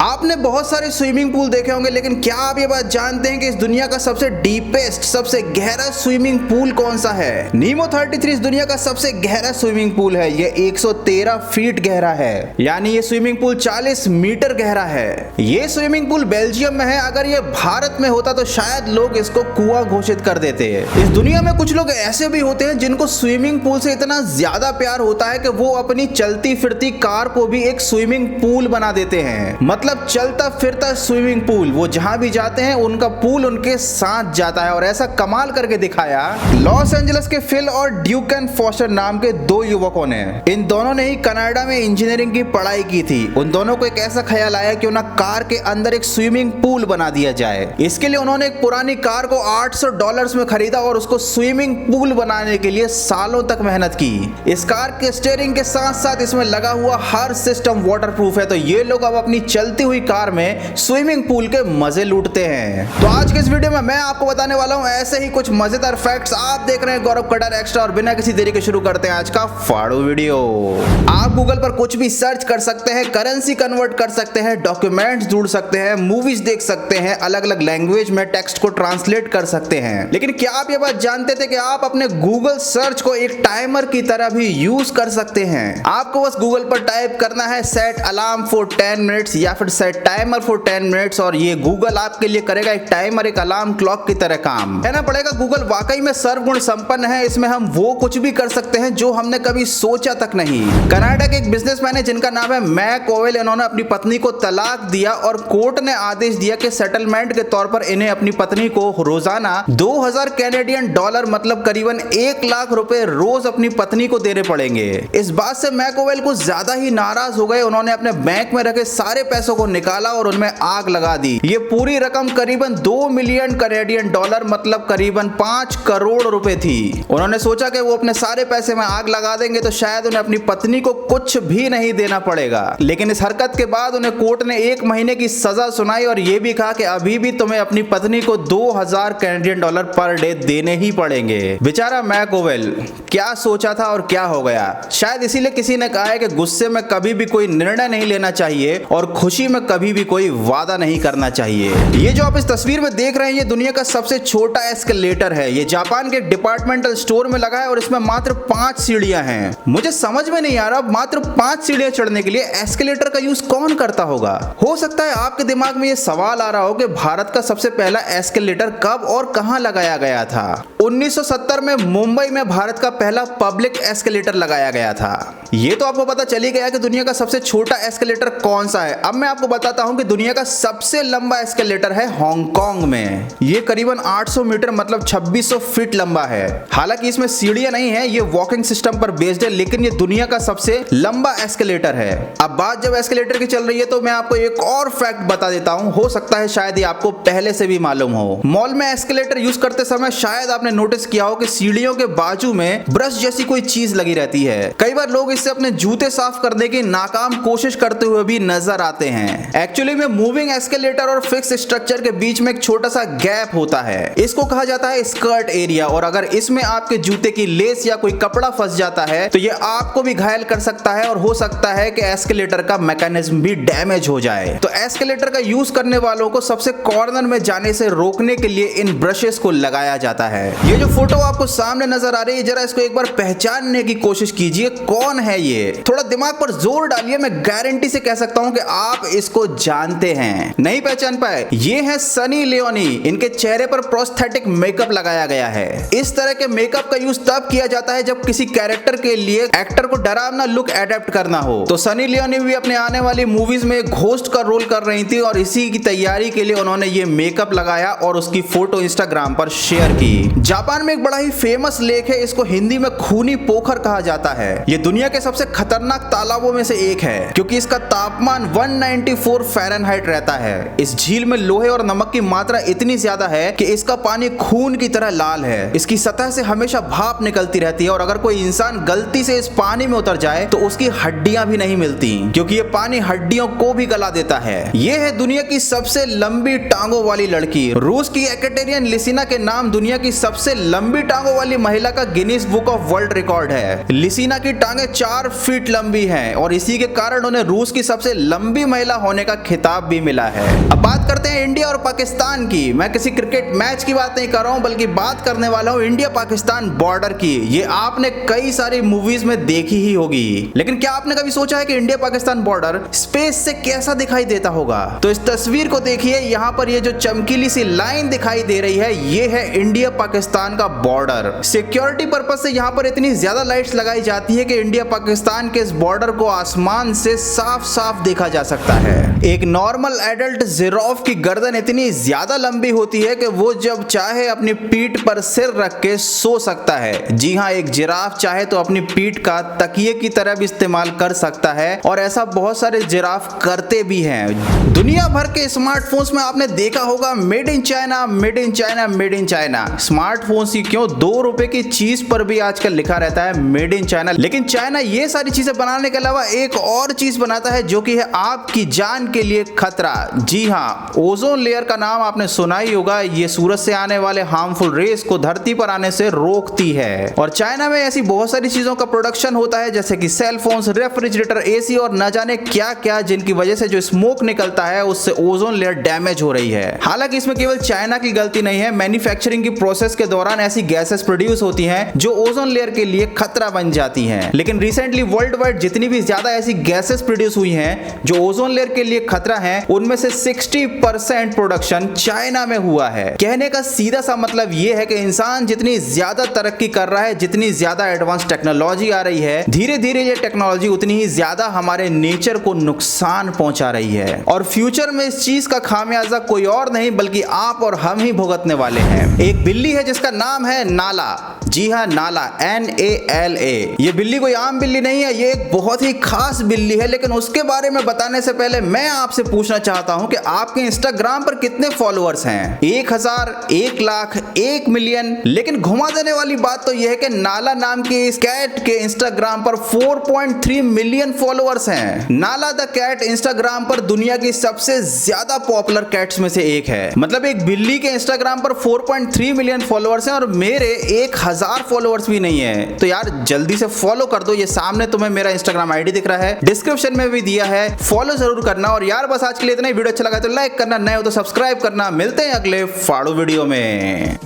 आपने बहुत सारे स्विमिंग पूल देखे होंगे, लेकिन क्या आप ये बात जानते हैं कि इस दुनिया का सबसे डीपेस्ट, सबसे गहरा स्विमिंग पूल कौन सा है? नीमो 33 इस दुनिया का सबसे गहरा स्विमिंग पूल है। ये 113 फीट गहरा है, यानी ये स्विमिंग पूल 40 मीटर गहरा है। ये स्विमिंग पूल बेल्जियम में है। अगर ये भारत में होता तो शायद लोग इसको कुआं घोषित कर देते हैं। इस दुनिया में कुछ लोग ऐसे भी होते हैं जिनको स्विमिंग पूल से इतना ज्यादा प्यार होता है कि वो अपनी चलती फिरती कार को भी एक स्विमिंग पूल बना देते हैं। मतलब चलता फिरता स्विमिंग पूल। वो जहां भी जाते हैं उनका पूल उनके साथ जाता है। और ऐसा कमाल करके दिखाया लॉस एंजलिस के फिल और ड्यूकन फॉस्टर नाम के दो युवकों ने। इन दोनों ने ही कनाडा में इंजीनियरिंग की पढ़ाई की थी। उन दोनों को एक ऐसा ख्याल आया कि उन्हें कार के अंदर एक स्विमिंग पूल बना दिया जाए। इसके लिए उन्होंने एक पुरानी कार को $800 में खरीदा और उसको स्विमिंग पूल बनाने के लिए सालों तक मेहनत की। इस कार के स्टीयरिंग के साथ साथ इसमें लगा हुआ हर सिस्टम वाटरप्रूफ है। तो ये लोग अब अपनी चलती हुई कार में स्विमिंग पूल के मजे लूटते हैं। तो आज के इस वीडियो में मैं आपको बताने वाला हूं ऐसे ही कुछ मजेदार फैक्ट्स। आप देख रहे हैं गौरव कटार एक्स्ट्रा और बिना किसी देरी के शुरू करते हैं आज का फाड़ू वीडियो। आप गूगल पर कुछ भी सर्च कर सकते हैं, करेंसी कन्वर्ट कर सकते हैं, डॉक्यूमेंट्स ढूंढ सकते हैं, मूवीज देख सकते हैं, अलग अलग लैंग्वेज में टेक्स्ट को ट्रांसलेट कर सकते हैं। लेकिन क्या आप ये बात जानते थे कि आप अपने गूगल सर्च को एक टाइमर की तरह भी यूज कर सकते हैं? आपको बस गूगल पर टाइप करना है सेट अलार्म फॉर 10 मिनट्स या फिर सेट टाइमर फॉर 10 मिनट्स और ये गूगल आपके लिए करेगा एक टाइमर, एक अलार्म क्लॉक की तरह काम। कहना पड़ेगा गूगल वाकई में सर्वगुण संपन्न है। इसमें हम वो कुछ भी कर सकते हैं जो हमने कभी सोचा तक नहीं। कनाडा के एक बिजनेसमैन है जिनका नाम है मैक ओवेल। इन्होंने अपनी पत्नी को तलाक दिया और कोर्ट ने आदेश दिया कि सेटलमेंट के तौर पर इन्हें अपनी पत्नी को रोजाना 2000 कैनेडियन डॉलर मतलब करीबन 1 लाख रुपए रोज अपनी पत्नी को देने पड़ेंगे। इस बात से मैक ओवेल कुछ ज्यादा ही नाराज हो गए। उन्होंने अपने बैंक में रखे सारे पैसों को निकाला और उनमें आग लगा दी। ये पूरी रकम करीबन 2 मिलियन कैनेडियन डॉलर मतलब करीबन 5 करोड़ रुपए थी। उन्होंने सोचा कि वो अपने सारे पैसे में आग लगा देंगे तो शायद उन्हें अपनी पत्नी को कुछ भी नहीं देना पड़ेगा। लेकिन इस हरकत के बाद उन्हें कोर्ट ने 1 महीने की सजा सुनाई और यह भी कहा कि अभी भी तुम्हें अपनी पत्नी को 2000 कैनेडियन डॉलर पर डे देने ही पड़ेंगे। बेचारा मैक ओवेल, क्या सोचा था और क्या हो गया। शायद इसीलिए किसी ने कहा है कि गुस्से में कभी भी कोई निर्णय नहीं लेना चाहिए और खुशी में कभी भी कोई वादा नहीं करना चाहिए। ये जो आप इस तस्वीर में देख रहे हैं ये दुनिया का सबसे छोटा एस्केलेटर है। ये जापान के डिपार्टमेंटल स्टोर में लगा है और इसमें मात्र 5 सीढ़ियां हैं। मुझे समझ में नहीं आ रहा मात्र 5 सीढ़ियां चढ़ने के लिए एस्केलेटर का यूज कौन करता होगा। हो सकता है आपके दिमाग में ये सवाल आ रहा हो कि भारत का सबसे पहला एस्केलेटर कब और कहां लगाया गया था। 1970 में मुंबई में भारत का पहला पब्लिक एस्केलेटर लगाया गया था। ये तो आपको पता चल ही गया कि दुनिया का सबसे छोटा एस्केलेटर कौन सा है। अब मैं आपको बताता हूं कि दुनिया का सबसे लंबा एस्केलेटर है हांगकांग में। ये करीबन 800 मीटर मतलब 2600 फीट लंबा है। हालांकि इसमें सीढ़ियां नहीं है, ये वॉकिंग सिस्टम पर बेस्ड है, लेकिन ये दुनिया का सबसे लंबा एस्केलेटर है। अब बात जब एस्केलेटर की चल रही है तो मैं आपको एक और फैक्ट बता देता हूं। हो सकता है शायद ये आपको पहले से भी मालूम हो। मॉल में एस्केलेटर यूज करते समय शायद आपने नोटिस किया हो कि सीढ़ियों के बाजू में ब्रश जैसी कोई चीज लगी रहती है। कई बार लोग इससे अपने जूते साफ करने की नाकाम कोशिश करते हुए भी नजर आते हैं। एक्चुअली में मूविंग एस्केलेटर और फिक्स स्ट्रक्चर के बीच में एक छोटा सा गैप होता है। इसको कहा जाता है स्कर्ट एरिया और अगर इसमें आपके जूते की लेस या कोई कपड़ा फंस जाता है तो ये आपको भी घायल कर सकता है और हो सकता है कि एस्केलेटर का मैकेनिज्म भी डैमेज हो जाए। तो एस्केलेटर का यूज करने वालों को सबसे कॉर्नर में जाने से रोकने के लिए इन ब्रशेस को लगाया जाता है। ये जो फोटो आपको सामने नजर आ रही है जरा इसको एक बार पहचानने की कोशिश कीजिए। कौन है ये? थोड़ा दिमाग पर जोर डालिए। मैं गारंटी से कह सकता हूं कि आप इसको जानते हैं। नहीं पहचान पाए? ये है सनी लियोनी। इनके चेहरे पर प्रोस्थेटिक मेकअप लगाया गया है। इस तरह के मेकअप का यूज तब किया जाता है जब किसी कैरेक्टर के लिए एक्टर को डरावना लुक एडेप्ट करना हो। तो सनी लियोनी भी अपने आने वाली मूवीज में घोस्ट का रोल कर रही थी और इसी की तैयारी के लिए उन्होंने ये मेकअप लगाया और उसकी फोटो इंस्टाग्राम पर शेयर की। जापान में एक बड़ा ही फेमस लेक है। इसको हिंदी में खूनी पोखर कहा जाता है। ये दुनिया के सबसे खतरनाक तालाबों में से एक है क्योंकि इसका तापमान 194 फ़ारेनहाइट रहता है। इस झील में लोहे और नमक की मात्रा इतनी ज्यादा है कि इसका पानी खून की तरह लाल है। इसकी सतह से हमेशा भाप निकलती रहती है और अगर कोई इंसान गलती से इस पानी में उतर जाए तो उसकी हड्डियां भी नहीं मिलती क्योंकि ये पानी हड्डियों को भी गला देता है। ये है दुनिया की सबसे लंबी टांगों वाली लड़की। रूस की एकटेरिन लिसिना के नाम दुनिया की सबसे सबसे लंबी टांगों वाली महिला का Guinness book of world record है। लिसिना की टांगे 4 फीट लंबी हैं और इसी के कारण उन्हें रूस की सबसे लंबी महिला होने का खिताब भी मिला है। अब बात करते हैं इंडिया और पाकिस्तान की। मैं किसी क्रिकेट मैच की बात नहीं कर रहा हूं, बल्कि बात करने वाला हूं इंडिया पाकिस्तान बॉर्डर की। ये आपने कई सारी मूवीज में देखी ही होगी, लेकिन क्या आपने कभी सोचा है कि इंडिया पाकिस्तान बॉर्डर स्पेस से कैसा दिखाई देता होगा? तो इस तस्वीर को देखिए, यहाँ पर ये जो चमकीली सी लाइन दिखाई दे रही है, ये है इंडिया पाकिस्तान का बॉर्डर। सिक्योरिटी पर्पज से यहाँ पर इतनी ज्यादा लाइट्स लगाई जाती है कि इंडिया पाकिस्तान के इस बॉर्डर को आसमान से साफ साफ देखा जा सकता है। एक नॉर्मल एडल्ट जिराफ की गर्दन इतनी ज्यादा लंबी होती है कि वो जब चाहे अपनी पीठ पर सिर रख के सो सकता है। जी हाँ, एक जिराफ चाहे तो अपनी पीठ का तकिए की तरह भी इस्तेमाल कर सकता है और ऐसा बहुत सारे जिराफ करते भी हैं। दुनिया भर के स्मार्टफोन्स में आपने देखा होगा made in China, made in China, made in China. Smartphones की क्यों, 2 रुपए की चीज पर भी आजकल लिखा रहता है मेड इन चाइना। लेकिन चाइना ये सारी चीजें बनाने के अलावा एक और चीज बनाता है जो कि है आपकी जान के लिए खतरा। जी हाँ, ओजोन लेयर का नाम आपने सुना ही होगा। ये सूरज से आने वाले हार्मफुल रेस को धरती पर आने से रोकती है। और चाइना में ऐसी बहुत सारी चीजों का प्रोडक्शन होता है, जैसे कि सेल फोन्स, रेफ्रिजरेटर, एसी और न जाने क्या क्या, जिनकी वजह से जो स्मोक निकलता है उससे ओजोन लेयर डैमेज हो रही है। हालांकि इसमें केवल चाइना की गलती नहीं है। मैन्युफैक्चरिंग की प्रोसेस के दौरान ऐसी गैसेस प्रोड्यूस होती हैं जो ओजोन लेयर के लिए खतरा बन जाती हैं। लेकिन रिसेंटली वर्ल्ड वाइड जितनी भी ज्यादा ऐसी गैसेस प्रोड्यूस हुई हैं जो ओजोन लेयर के लिए खतरा है, उनमें से 60% प्रोडक्शन चाइना में हुआ है। कहने का सीधा सा मतलब यह है कि इंसान जितनी ज्यादा तरक्की कर रहा है, जितनी ज्यादा एडवांस टेक्नोलॉजी आ रही है, धीरे धीरे ये टेक्नोलॉजी उतनी ही ज्यादा हमारे नेचर को नुकसान पहुंचा रही है। और फ्यूचर में इस चीज का खामियाजा कोई और नहीं बल्कि आप और हम ही भुगतने वाले हैं। एक बिल्ली है जिसका नाम है नाला। जी हाँ, नाला, NALA। ये बिल्ली कोई आम बिल्ली नहीं है, ये एक बहुत ही खास बिल्ली है। लेकिन उसके बारे में बताने से पहले मैं आपसे पूछना चाहता हूं कि आपके इंस्टाग्राम पर कितने फॉलोअर्स हैं? 1000, 1 लाख, 1 मिलियन? लेकिन घुमा देने वाली बात तो यह है कि नाला नाम के इस कैट के इंस्टाग्राम पर 4.3 मिलियन फॉलोअर्स हैं। नाला द कैट इंस्टाग्राम पर दुनिया की सबसे ज्यादा पॉपुलर कैट्स में से एक है। मतलब एक बिल्ली के इंस्टाग्राम पर 4.3 मिलियन फॉलोअर्स हैं और मेरे 1000 फॉलोअर्स भी नहीं है। तो यार जल्दी से फॉलो कर दो। ये सामने तुम्हें मेरा इंस्टाग्राम आईडी दिख रहा है, डिस्क्रिप्शन में भी दिया है, फॉलो जरूर करना। और यार बस आज के लिए इतना ही। वीडियो अच्छा लगा तो लाइक करना, नए हो तो सब्सक्राइब करना। मिलते हैं अगले फाड़ू वीडियो में।